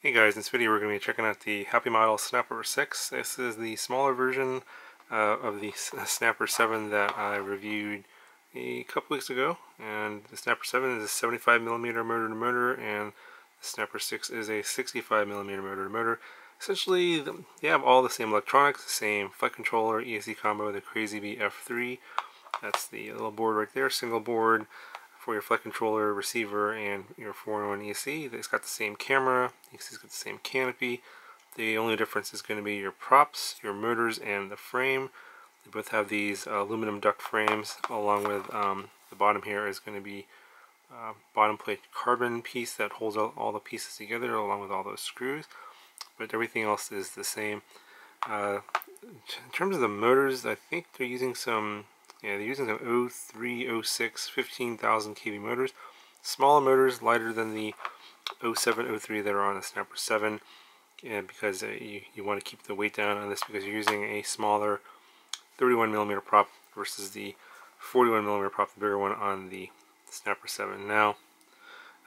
Hey guys, in this video we're going to be checking out the Happymodel Snapper6. This is the smaller version of the Snapper 7 that I reviewed a couple weeks ago. And the Snapper 7 is a 75mm motor-to-motor, and the Snapper 6 is a 65mm motor-to-motor. Essentially, they have all the same electronics, the same flight controller, ESC combo, the Crazy Bee F3. That's the little board right there, single board for your flight controller, receiver, and your 4-in-1 ESC. It's got the same camera. You can see it's got the same canopy. The only difference is going to be your props, your motors, and the frame. They both have these aluminum duct frames, along with the bottom here is going to be bottom plate carbon piece that holds all the pieces together, along with all those screws. But everything else is the same. In terms of the motors, I think they're using some. Yeah, they're using some 03, 06, 15,000 kV motors. Smaller motors, lighter than the 07, 03 that are on the Snapper 7. And because you want to keep the weight down on this because you're using a smaller 31mm prop versus the 41mm prop, the bigger one on the Snapper 7. Now,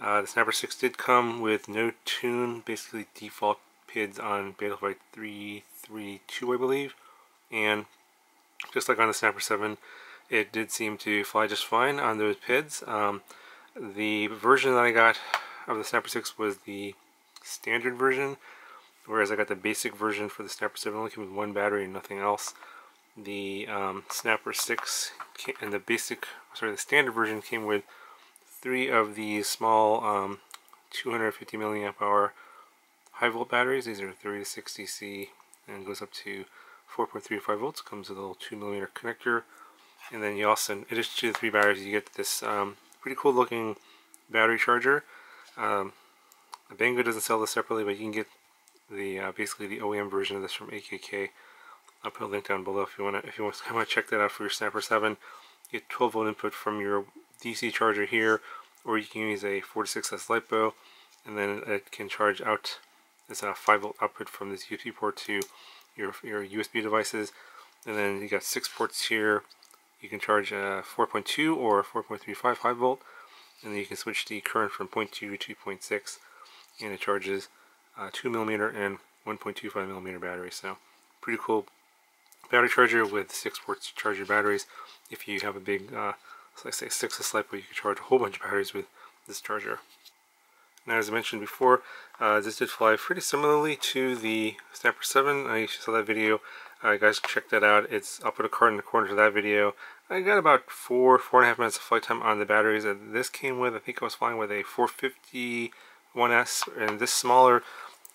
the Snapper 6 did come with no tune, basically default PIDs on Betaflight 332, I believe. And just like on the Snapper 7, it did seem to fly just fine on those PIDs. The version that I got of the Snapper 6 was the standard version, whereas I got the basic version for the Snapper 7. Only came with one battery and nothing else. The Snapper 6 and the standard version came with 3 of these small 250 milliamp hour high volt batteries. These are 30 to 60 C and goes up to 4.35 volts. Comes with a little 2mm connector. And then you also, in addition to the 3 batteries, you get this pretty cool looking battery charger. Bango doesn't sell this separately, but you can get the basically the OEM version of this from AKK. I'll put a link down below if you want to check that out for your Snapper 7. You get 12 volt input from your DC charger here, or you can use a 46S LiPo, and then it can charge out. It's a 5 volt output from this USB port to your USB devices, and then you got 6 ports here. You can charge 4.2 or 4.35 high volt, and then you can switch the current from 0.2 to 2.6, and it charges 2mm and 1.25mm batteries. So pretty cool battery charger with 6 ports to charge your batteries. If you have a big, let's say 6S LiPo, you can charge a whole bunch of batteries with this charger. Now, as I mentioned before, this did fly pretty similarly to the Snapper 7. I saw that video. Guys, check that out. I'll put a card in the corner to that video. I got about 4.5 minutes of flight time on the batteries. This came with, I think I was flying with a 451S, and this smaller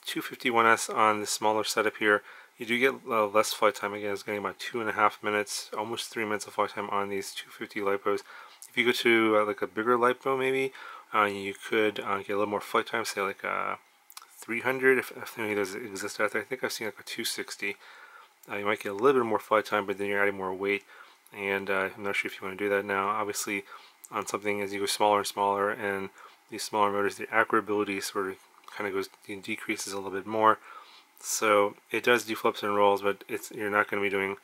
251S on the smaller setup here. You do get less flight time. Again, it's getting about 2.5 minutes, almost 3 minutes of flight time on these 250 LiPos. If you go to like a bigger LiPo, maybe you could get a little more flight time, say like 300 if any of those exist out there. I think I've seen like a 260. You might get a little bit more flight time, but then you're adding more weight, and I'm not sure if you want to do that now. Obviously, on something as you go smaller and smaller, and these smaller motors, the acroability sort of kind of decreases a little bit more. So it does do flips and rolls, but you're not going to be doing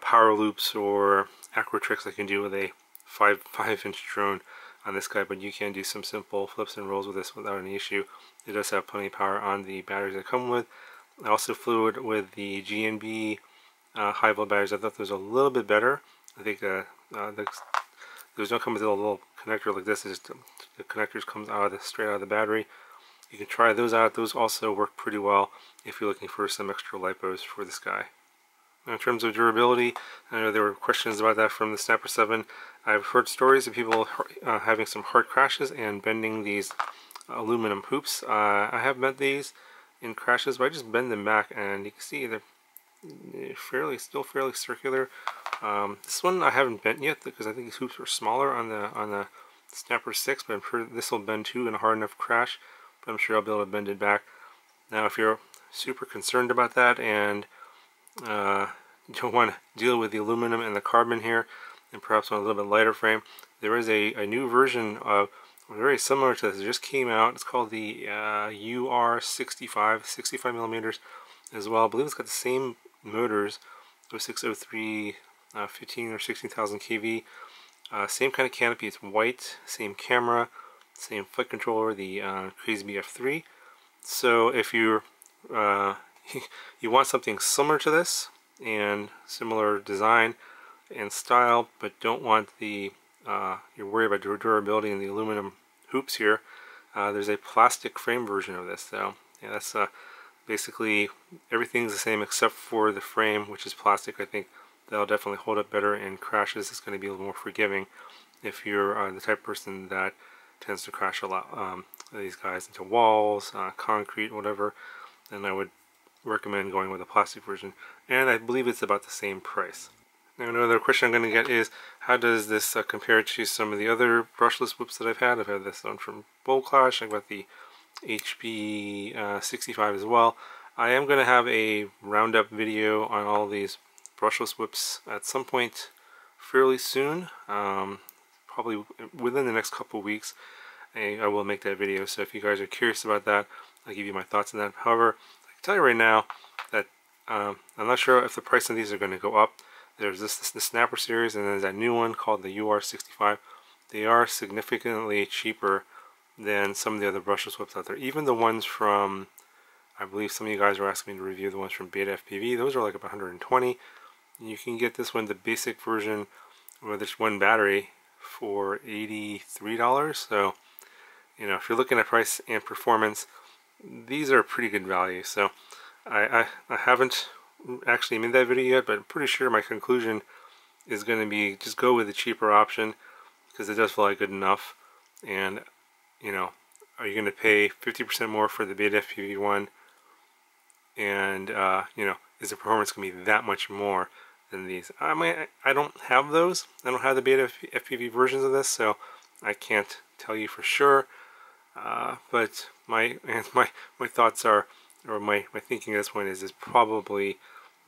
power loops or acro tricks like you can do with a 5-inch drone on this guy. But you can do some simple flips and rolls with this without any issue. It does have plenty of power on the batteries that come with. I also flew it with the GNB high volt batteries. I thought those were a little bit better. I think those don't come with a little connector like this. It's just, the connectors come straight out of the battery. You can try those out. Those also work pretty well if you're looking for some extra LiPos for this guy. Now, in terms of durability, I know there were questions about that from the Snapper 7. I've heard stories of people having some hard crashes and bending these aluminum hoops. I have bent these in crashes, but I just bend them back, and you can see they're still fairly circular. This one I haven't bent yet because I think these hoops are smaller on the Snapper 6, but I'm sure this will bend too in a hard enough crash. But I'm sure I'll be able to bend it back. Now, if you're super concerned about that and don't want to deal with the aluminum and the carbon here, and perhaps on a little bit lighter frame, there is a new version of very similar to this. It just came out. It's called the UR65, 65mm as well. I believe it's got the same motors, 0603, 15 or 16,000 kV. Same kind of canopy. It's white. Same camera. Same flight controller. The Crazy Bee F3. So if you're you want something similar to this and similar design and style, but don't want the you're worried about durability and the aluminum hoops here, there's a plastic frame version of this. So yeah, that's basically everything's the same except for the frame, which is plastic. I think that'll definitely hold up better in crashes. It's going to be a little more forgiving if you're the type of person that tends to crash a lot. These guys into walls, concrete, whatever. Then I would recommend going with a plastic version. And I believe it's about the same price. Now another question I'm going to get is, how does this compare to some of the other brushless whips that I've had? I've had this one from Bowl Clash. I've got the HP65 as well. I am going to have a roundup video on all these brushless whips at some point fairly soon, probably within the next couple of weeks. I will make that video, so if you guys are curious about that, I'll give you my thoughts on that. However, I can tell you right now that I'm not sure if the price of these are going to go up. There's the Snapper series, and there's that new one called the UR65. They are significantly cheaper than some of the other brushless whips out there. Even the ones from, I believe some of you guys are asking me to review the ones from Beta FPV. Those are like about 120. You can get this one, the basic version, with just one battery, for $83. So, you know, if you're looking at price and performance, these are pretty good value. So, I haven't actually made that video yet, but I'm pretty sure my conclusion is going to be just go with the cheaper option, because it does feel like good enough. And you know, are you going to pay 50% more for the Beta FPV one? And you know, is the performance going to be that much more than these? I don't have those. I don't have the Beta FPV versions of this, so I can't tell you for sure. But my thoughts are, or my thinking at this point is probably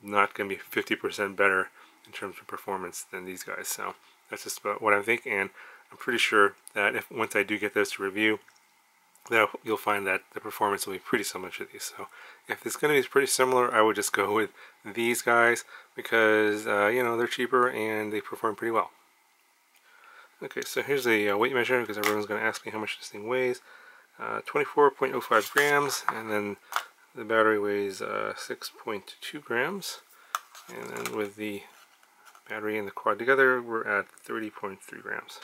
not going to be 50% better in terms of performance than these guys. So that's just about what I think, and I'm pretty sure that if once I do get those to review, that you'll find that the performance will be pretty similar to these. So if it's going to be pretty similar, I would just go with these guys, because you know, they're cheaper and they perform pretty well. Okay, so here's a weight measure, because everyone's going to ask me how much this thing weighs. 24.05 grams, and then the battery weighs 6.2 grams, and then with the battery and the quad together, we're at 30.3 grams.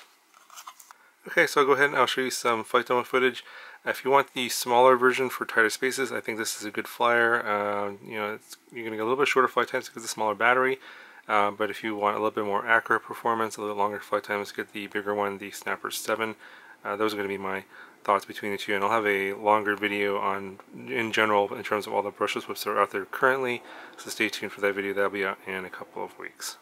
Okay, so I'll go ahead and I'll show you some flight demo footage. If you want the smaller version for tighter spaces, I think this is a good flyer. You know, you're going to get a little bit shorter flight times because of the smaller battery, but if you want a little bit more accurate performance, a little longer flight times, get the bigger one, the Snapper6. Those are going to be my thoughts between the two, and I'll have a longer video on, in general, in terms of all the brushless whips that are out there currently, so stay tuned for that video. That'll be out in a couple of weeks.